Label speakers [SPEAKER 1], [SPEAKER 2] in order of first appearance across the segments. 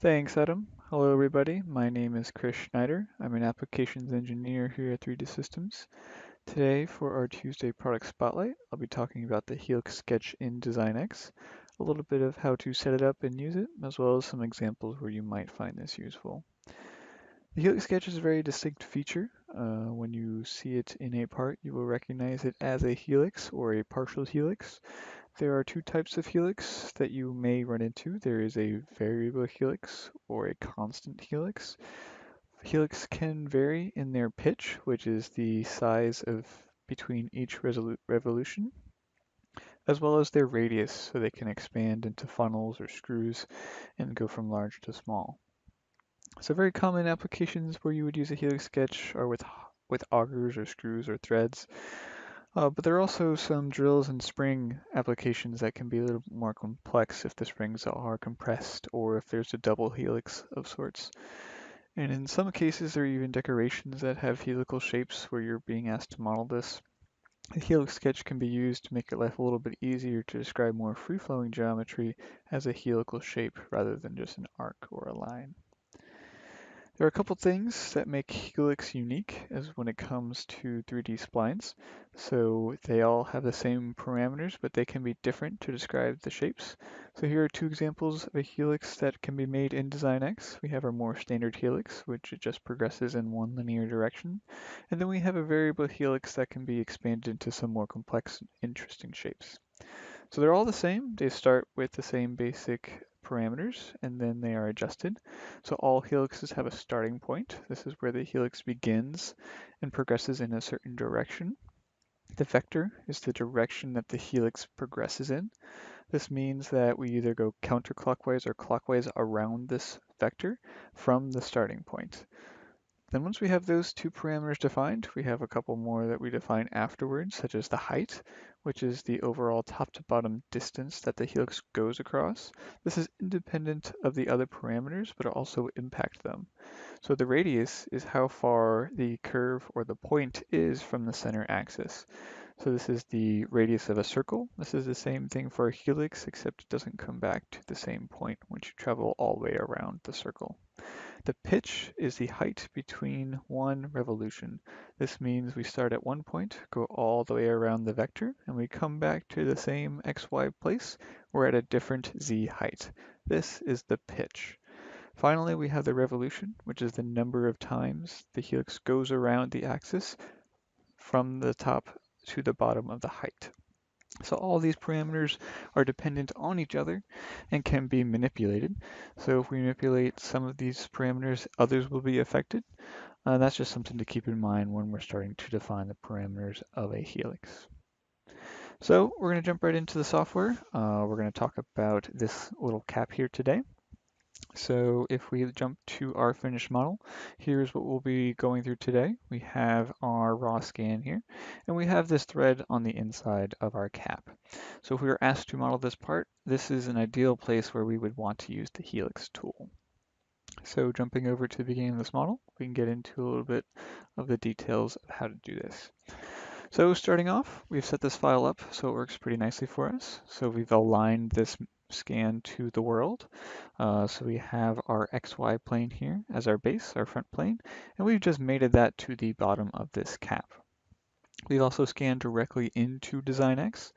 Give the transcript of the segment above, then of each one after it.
[SPEAKER 1] Thanks, Adam. Hello, everybody. My name is Chris Schneider. I'm an applications engineer here at 3D Systems. Today, for our Tuesday product spotlight, I'll be talking about the Helix sketch in Design X, a little bit of how to set it up and use it, as well as some examples where you might find this useful. The Helix sketch is a very distinct feature. When you see it in a part, you will recognize it as a helix or a partial helix. There are two types of helix that you may run into. There is a variable helix or a constant helix. Helix can vary in their pitch, which is the size of between each revolution, as well as their radius, so they can expand into funnels or screws and go from large to small. So very common applications where you would use a helix sketch are with augers or screws or threads. But there are also some drills and spring applications that can be a little more complex if the springs are compressed or if there's a double helix of sorts. And in some cases, there are even decorations that have helical shapes where you're being asked to model this. The helix sketch can be used to make your life a little bit easier to describe more free-flowing geometry as a helical shape rather than just an arc or a line. There are a couple things that make Helix unique as when it comes to 3D splines. So they all have the same parameters, but they can be different to describe the shapes. So here are two examples of a helix that can be made in Design X. We have our more standard helix, which it just progresses in one linear direction. And then we have a variable helix that can be expanded into some more complex, interesting shapes. So they're all the same. They start with the same basic parameters and then they are adjusted. So all helixes have a starting point. This is where the helix begins and progresses in a certain direction. The vector is the direction that the helix progresses in. This means that we either go counterclockwise or clockwise around this vector from the starting point. Then once we have those two parameters defined, we have a couple more that we define afterwards, such as the height, which is the overall top to bottom distance that the helix goes across. This is independent of the other parameters, but also impact them. So the radius is how far the curve or the point is from the center axis. So this is the radius of a circle. This is the same thing for a helix, except it doesn't come back to the same point once you travel all the way around the circle. The pitch is the height between one revolution. This means we start at one point, go all the way around the vector, and we come back to the same xy place. We're at a different z height. This is the pitch. Finally, we have the revolution, which is the number of times the helix goes around the axis from the top to the bottom of the height. So all these parameters are dependent on each other and can be manipulated. So if we manipulate some of these parameters, others will be affected. That's just something to keep in mind when we're starting to define the parameters of a helix. So we're going to jump right into the software. We're going to talk about this little cap here today. So if we jump to our finished model, here's what we'll be going through today. We have our raw scan here, and we have this thread on the inside of our cap. So if we were asked to model this part, this is an ideal place where we would want to use the Helix tool. So jumping over to the beginning of this model, we can get into a little bit of the details of how to do this. So starting off, we've set this file up so it works pretty nicely for us. So we've aligned this scan to the world. So we have our XY plane here as our base, our front plane, and we've just mated that to the bottom of this cap. We've also scanned directly into Design X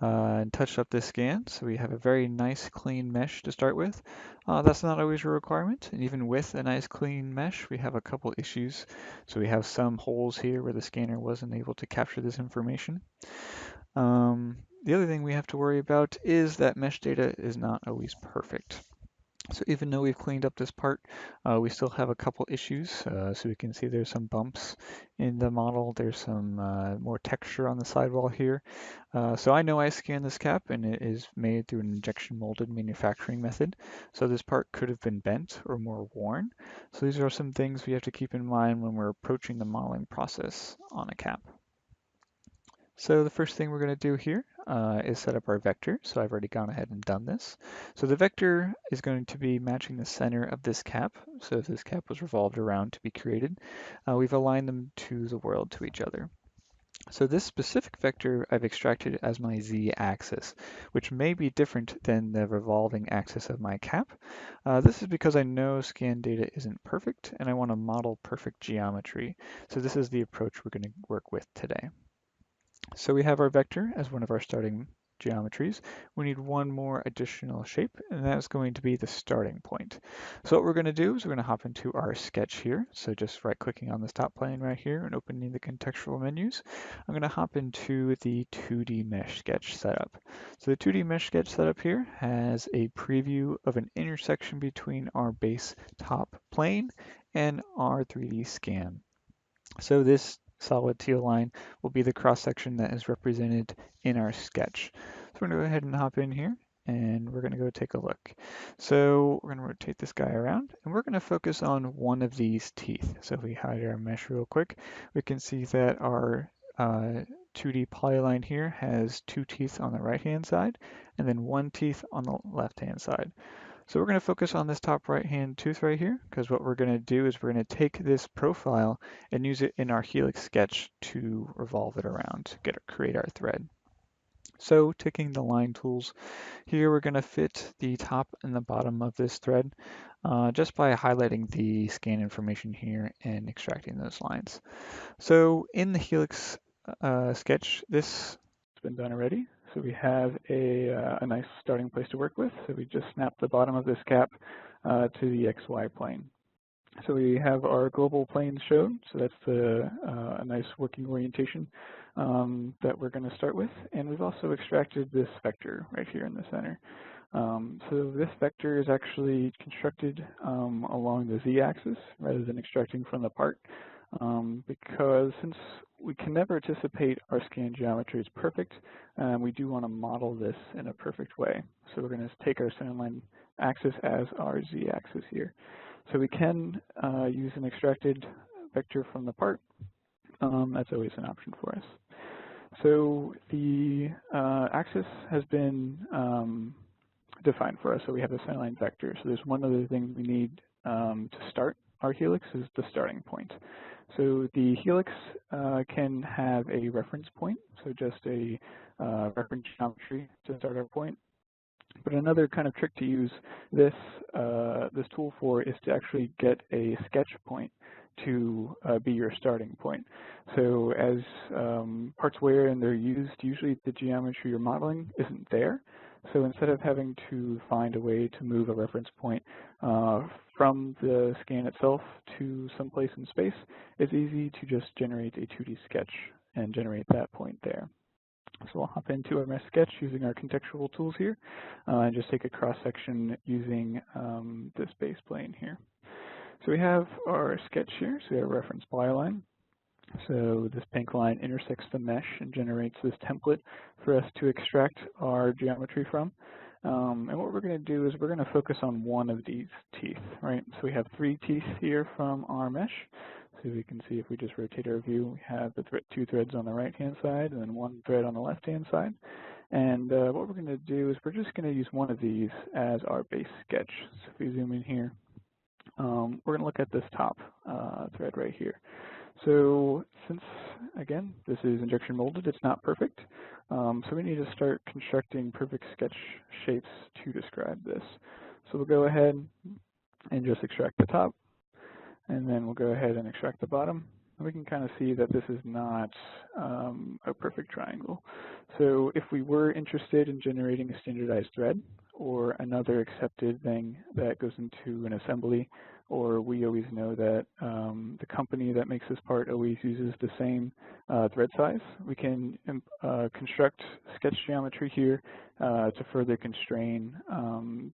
[SPEAKER 1] and touched up this scan. So we have a very nice clean mesh to start with. That's not always a requirement. And even with a nice clean mesh, we have a couple issues. So we have some holes here where the scanner wasn't able to capture this information. The other thing we have to worry about is that mesh data is not always perfect. So even though we've cleaned up this part, we still have a couple issues. So we can see there's some bumps in the model. There's some more texture on the sidewall here. So I know I scanned this cap and it is made through an injection molded manufacturing method. So this part could have been bent or more worn. So these are some things we have to keep in mind when we're approaching the modeling process on a cap. So the first thing we're going to do here is set up our vector. So I've already gone ahead and done this. So the vector is going to be matching the center of this cap. So if this cap was revolved around to be created, we've aligned them to the world to each other. So this specific vector I've extracted as my z-axis, which may be different than the revolving axis of my cap. This is because I know scan data isn't perfect and I want to model perfect geometry. So this is the approach we're going to work with today. So we have our vector as one of our starting geometries. We need one more additional shape, and that's going to be the starting point. So what we're going to do is we're going to hop into our sketch here. So just right-clicking on this top plane right here and opening the contextual menus. I'm going to hop into the 2D mesh sketch setup. So the 2D mesh sketch setup here has a preview of an intersection between our base top plane and our 3D scan. So this solid teal line will be the cross section that is represented in our sketch. So we're going to go ahead and hop in here and we're going to go take a look. So we're going to rotate this guy around and we're going to focus on one of these teeth. So if we hide our mesh real quick, we can see that our 2D polyline here has two teeth on the right hand side and then one teeth on the left hand side. So we're going to focus on this top right hand tooth right here, because what we're going to do is we're going to take this profile and use it in our Helix sketch to revolve it around to create our thread. So taking the line tools here, we're going to fit the top and the bottom of this thread just by highlighting the scan information here and extracting those lines. So in the Helix sketch, this has been done already. So we have a nice starting place to work with. So we just snap the bottom of this cap to the XY plane. So we have our global planes shown. So that's a nice working orientation that we're going to start with. And we've also extracted this vector right here in the center. So this vector is actually constructed along the z-axis rather than extracting from the part. Because since we can never anticipate our scan geometry is perfect, we do want to model this in a perfect way. So we're going to take our centerline axis as our z-axis here. So we can use an extracted vector from the part. That's always an option for us. So the axis has been defined for us. So we have the centerline vector. So there's one other thing we need to start our helix is the starting point. So the helix can have a reference point, so just a reference geometry to start our point. But another kind of trick to use this tool for is to actually get a sketch point to be your starting point. So as parts wear and they're used, usually the geometry you're modeling isn't there. So instead of having to find a way to move a reference point from the scan itself to someplace in space, it's easy to just generate a 2D sketch and generate that point there. So we'll hop into our mesh sketch using our contextual tools here and just take a cross section using this base plane here. So we have our sketch here, so we have a reference polyline. So this pink line intersects the mesh and generates this template for us to extract our geometry from. And what we're going to do is we're going to focus on one of these teeth, right? So we have 3 teeth here from our mesh. So we can see if we just rotate our view, we have the 2 threads on the right-hand side and then 1 thread on the left-hand side. And what we're going to do is we're just going to use one of these as our base sketch. So if we zoom in here, we're going to look at this top thread right here. So since, again, this is injection molded, it's not perfect. So we need to start constructing perfect sketch shapes to describe this. So we'll go ahead and just extract the top, and then we'll go ahead and extract the bottom. And we can kind of see that this is not a perfect triangle. So if we were interested in generating a standardized thread or another accepted thing that goes into an assembly, or we always know that the company that makes this part always uses the same thread size, we can construct sketch geometry here to further constrain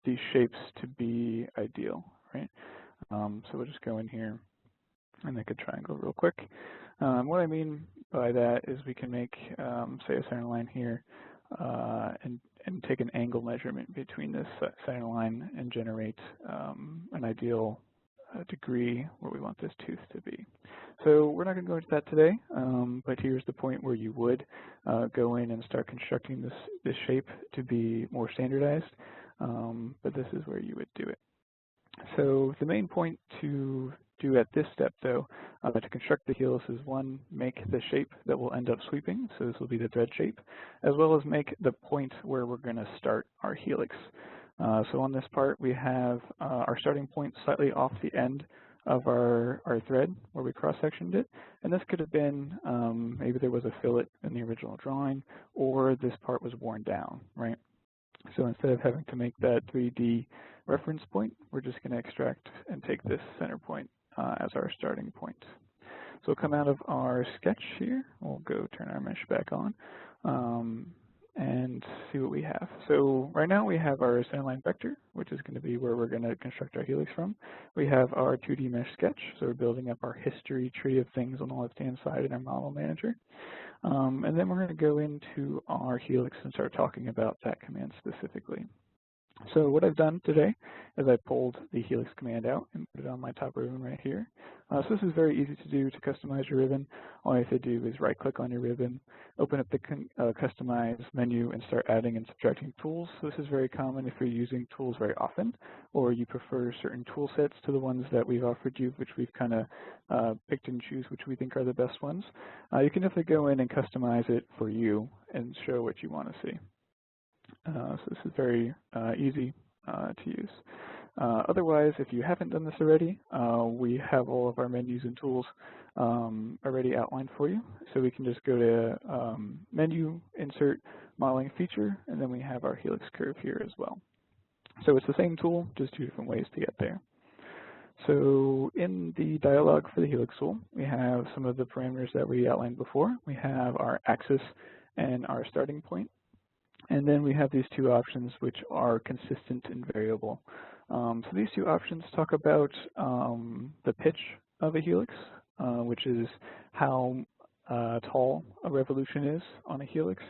[SPEAKER 1] these shapes to be ideal, right? So we'll just go in here and make a triangle real quick. What I mean by that is we can make, say, a center line here and take an angle measurement between this center line and generate an ideal degree where we want this tooth to be. So we're not going to go into that today, but here's the point where you would go in and start constructing this shape to be more standardized, but this is where you would do it. So the main point to do at this step, though, to construct the helix is one, make the shape that will end up sweeping, so this will be the thread shape, as well as make the point where we're going to start our helix. So on this part, we have our starting point slightly off the end of our thread where we cross-sectioned it, and this could have been maybe there was a fillet in the original drawing, or this part was worn down, right? So instead of having to make that 3D reference point, we're just going to extract and take this center point as our starting point. So we'll come out of our sketch here. We'll go turn our mesh back on and see what we have. So right now we have our centerline vector, which is going to be where we're going to construct our helix from. We have our 2D mesh sketch, so we're building up our history tree of things on the left-hand side in our model manager. And then we're going to go into our helix and start talking about that command specifically. So what I've done today is I pulled the helix command out and put it on my top ribbon right here. So this is very easy to do to customize your ribbon. All you have to do is right-click on your ribbon, open up the Customize menu, and start adding and subtracting tools. So this is very common if you're using tools very often, or you prefer certain tool sets to the ones that we've offered you, which we've kind of picked and choose which we think are the best ones. You can definitely go in and customize it for you and show what you want to see. So this is very easy to use. Otherwise, if you haven't done this already, we have all of our menus and tools already outlined for you. So we can just go to Menu, Insert, Modeling Feature, and then we have our helix curve here as well. So it's the same tool, just two different ways to get there. So in the dialog for the helix tool, we have some of the parameters that we outlined before. We have our axis and our starting point. And then we have these two options which are consistent and variable. So these two options talk about the pitch of a helix, which is how tall a revolution is on a helix.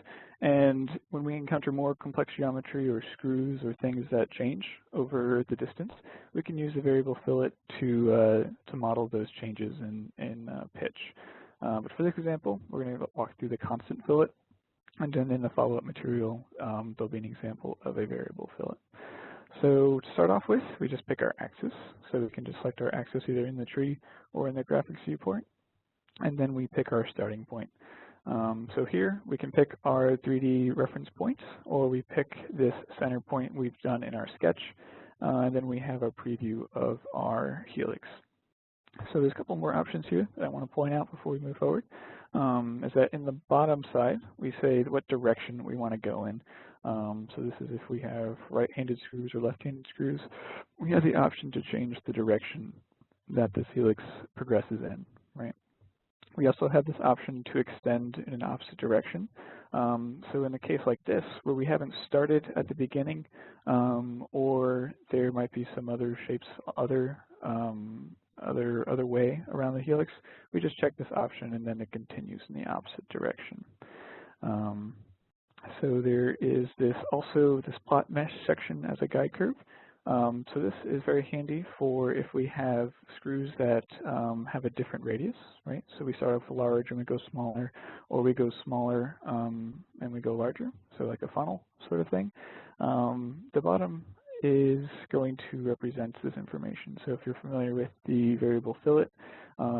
[SPEAKER 1] And when we encounter more complex geometry or screws or things that change over the distance, we can use a variable fillet to model those changes in pitch. But for this example, we're going to walk through the constant fillet. And then in the follow-up material, there'll be an example of a variable fillet. So to start off with, we just pick our axis. So we can just select our axis either in the tree or in the graphics viewport. And then we pick our starting point. So here we can pick our 3D reference point, or we pick this center point we've done in our sketch. And then we have a preview of our helix. So there's a couple more options here that I want to point out before we move forward. Is that in the bottom side, we say what direction we want to go in. So this is if we have right-handed screws or left-handed screws, we have the option to change the direction that this helix progresses in, right? We also have this option to extend in an opposite direction. So in a case like this, where we haven't started at the beginning, or there might be some other shapes, other way around the helix, we just check this option and then it continues in the opposite direction. So there is also this plot mesh section as a guide curve. So this is very handy for if we have screws that have a different radius, right? So we start off large and we go smaller, or we go smaller and we go larger, so like a funnel sort of thing. The bottom is going to represent this information. So if you're familiar with the variable fillet,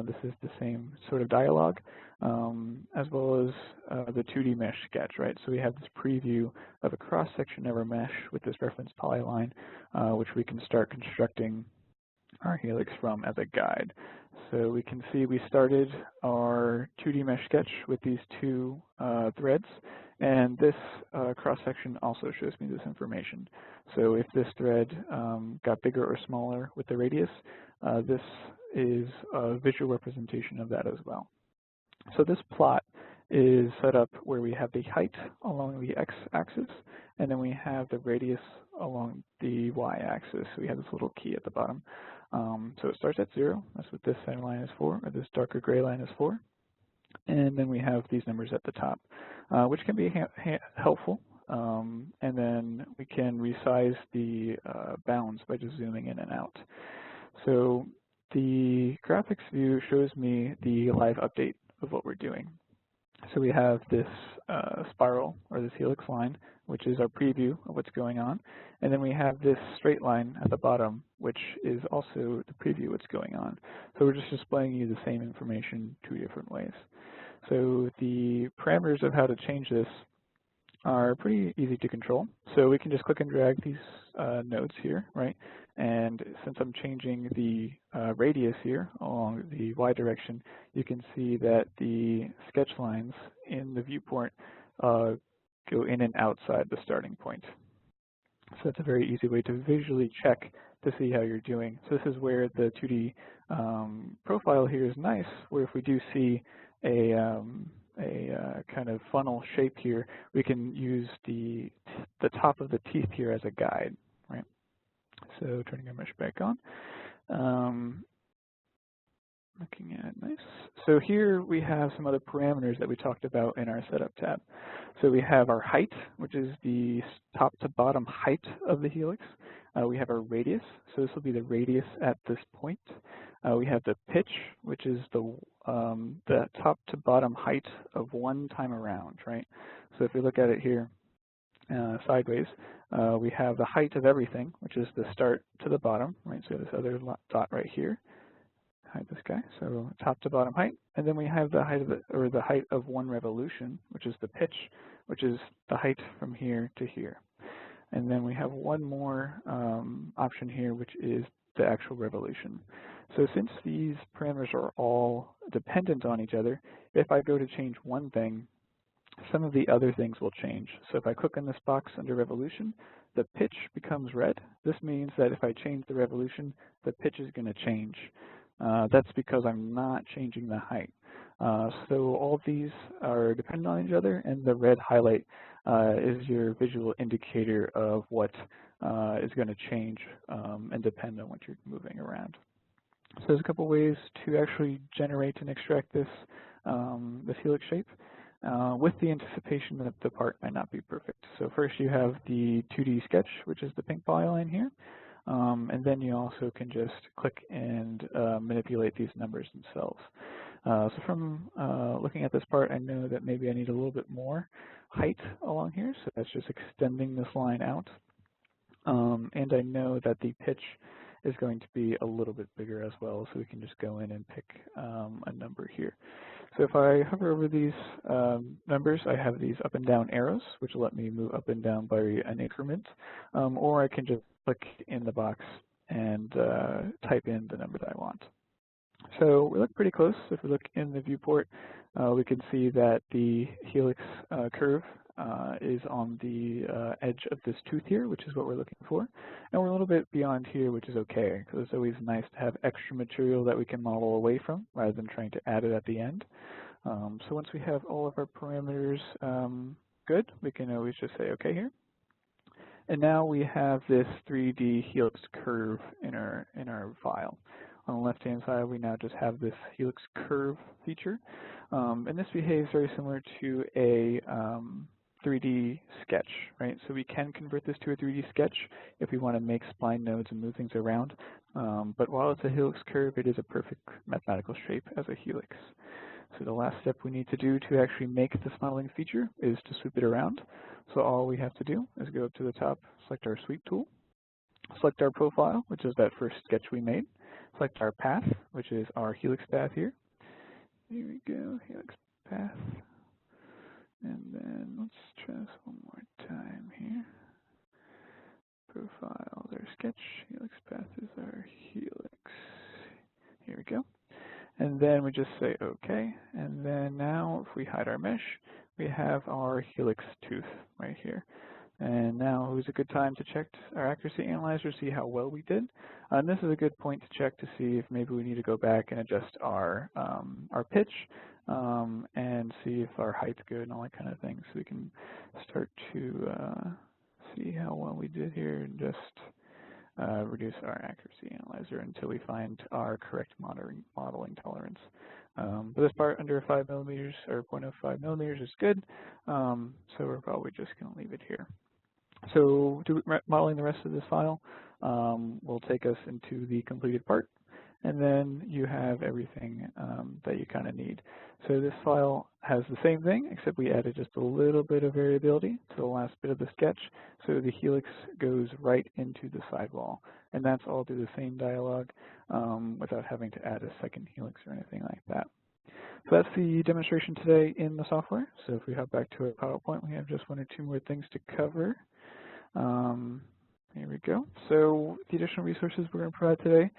[SPEAKER 1] this is the same sort of dialogue, as well as the 2D mesh sketch, right? So we have this preview of a cross-section of our mesh with this reference polyline, which we can start constructing our helix from as a guide. So we can see we started our 2D mesh sketch with these two threads, and this cross-section also shows me this information. So if this thread got bigger or smaller with the radius, this is a visual representation of that as well. So this plot is set up where we have the height along the x-axis, and then we have the radius along the y-axis. So we have this little key at the bottom. So it starts at 0. That's what this center line is for, or this darker gray line is for. And then we have these numbers at the top, which can be helpful. And then we can resize the bounds by just zooming in and out. So the graphics view shows me the live update of what we're doing. So we have this spiral, or this helix line, which is our preview of what's going on. And then we have this straight line at the bottom, which is also the preview of what's going on. So we're just displaying you the same information two different ways. So the parameters of how to change this are pretty easy to control. So we can just click and drag these nodes here, right? And since I'm changing the radius here along the Y direction, you can see that the sketch lines in the viewport go in and outside the starting point. So that's a very easy way to visually check to see how you're doing. So this is where the 2D profile here is nice, where if we do see a kind of funnel shape here, we can use the top of the teeth here as a guide, right? So turning our mesh back on. Looking at nice. So here we have some other parameters that we talked about in our setup tab. So we have our height, which is the top to bottom height of the helix. We have our radius, so this will be the radius at this point. We have the pitch, which is the top to bottom height of one time around, right? So if we look at it here sideways, we have the height of everything, which is the start to the bottom, right? So this other dot right here. Hide this guy, so top to bottom height, and then we have the height of the height of one revolution, which is the pitch, which is the height from here to here. And then we have one more option here, which is the actual revolution. So since these parameters are all dependent on each other, if I go to change one thing, some of the other things will change. So if I click on this box under revolution, the pitch becomes red. This means that if I change the revolution, the pitch is going to change. That's because I'm not changing the height. So all of these are dependent on each other, and the red highlight is your visual indicator of what is going to change and depend on what you're moving around. So there's a couple ways to actually generate and extract this, this helix shape with the anticipation that the part might not be perfect. So first you have the 2D sketch, which is the pink polyline here. And then you also can just click and manipulate these numbers themselves. So from looking at this part, I know that maybe I need a little bit more height along here, so that's just extending this line out. And I know that the pitch is going to be a little bit bigger as well, so we can just go in and pick a number here. So if I hover over these numbers, I have these up and down arrows, which will let me move up and down by an increment, or I can just click in the box and type in the number that I want. So we look pretty close. If we look in the viewport, we can see that the helix curve is on the edge of this tooth here, which is what we're looking for. And we're a little bit beyond here, which is okay, because it's always nice to have extra material that we can model away from rather than trying to add it at the end. So once we have all of our parameters good, we can always just say okay here. And now we have this 3D helix curve in our file. On the left-hand side, we now just have this helix curve feature. And this behaves very similar to a 3D sketch, right? So we can convert this to a 3D sketch if we want to make spline nodes and move things around. But while it's a helix curve, it is a perfect mathematical shape as a helix. So the last step we need to do to actually make this modeling feature is to swoop it around. So all we have to do is go up to the top, select our sweep tool, select our profile, which is that first sketch we made, select our path, which is our helix path here. Here we go, helix path. And then let's try this one more time here. Profile is our sketch, helix path is our helix. Here we go. And then we just say OK. And then now if we hide our mesh, we have our helix tooth right here. And now is a good time to check our accuracy analyzer, see how well we did. And this is a good point to check to see if maybe we need to go back and adjust our pitch and see if our height's good and all that kind of thing. So we can start to see how well we did here and just reduce our accuracy analyzer until we find our correct modeling tolerance. But this part under 5 millimeters or 0.05 millimeters is good, so we're probably just going to leave it here. So modeling the rest of this file will take us into the completed part, and then you have everything that you kind of need. So this file has the same thing, except we added just a little bit of variability to the last bit of the sketch, so the helix goes right into the sidewall, and that's all through the same dialog without having to add a second helix or anything like that. So that's the demonstration today in the software. So if we hop back to our PowerPoint, we have just one or two more things to cover. Here we go. So the additional resources we're going to provide today,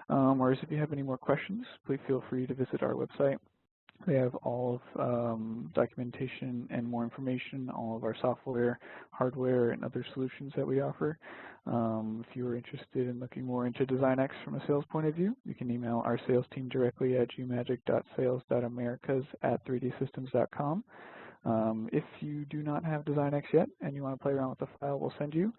[SPEAKER 1] or if you have any more questions, please feel free to visit our website. We have all of documentation and more information, all of our software, hardware, and other solutions that we offer. If you are interested in looking more into Design X from a sales point of view, you can email our sales team directly at geomagic.sales.americas@3dsystems.com. If you do not have Design X yet and you want to play around with the file we'll send you,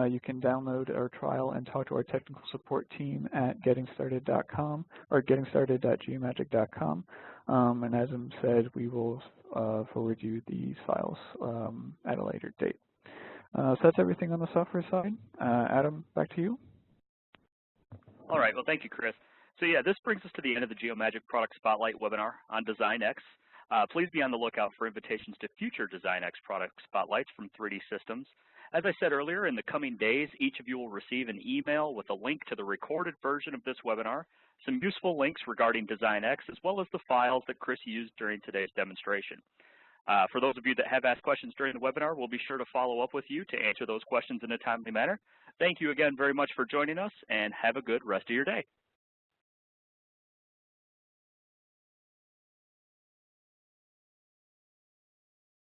[SPEAKER 1] you can download our trial and talk to our technical support team at gettingstarted.com or gettingstarted.geomagic.com. And as I said, we will forward you these files at a later date. So that's everything on the software side. Adam, back to you.
[SPEAKER 2] All right, well, thank you, Chris. So yeah, this brings us to the end of the Geomagic Product Spotlight webinar on Design X. Please be on the lookout for invitations to future Design X product spotlights from 3D Systems. As I said earlier, in the coming days, each of you will receive an email with a link to the recorded version of this webinar, some useful links regarding Design X, as well as the files that Chris used during today's demonstration. For those of you that have asked questions during the webinar, we'll be sure to follow up with you to answer those questions in a timely manner. Thank you again very much for joining us, and have a good rest of your day.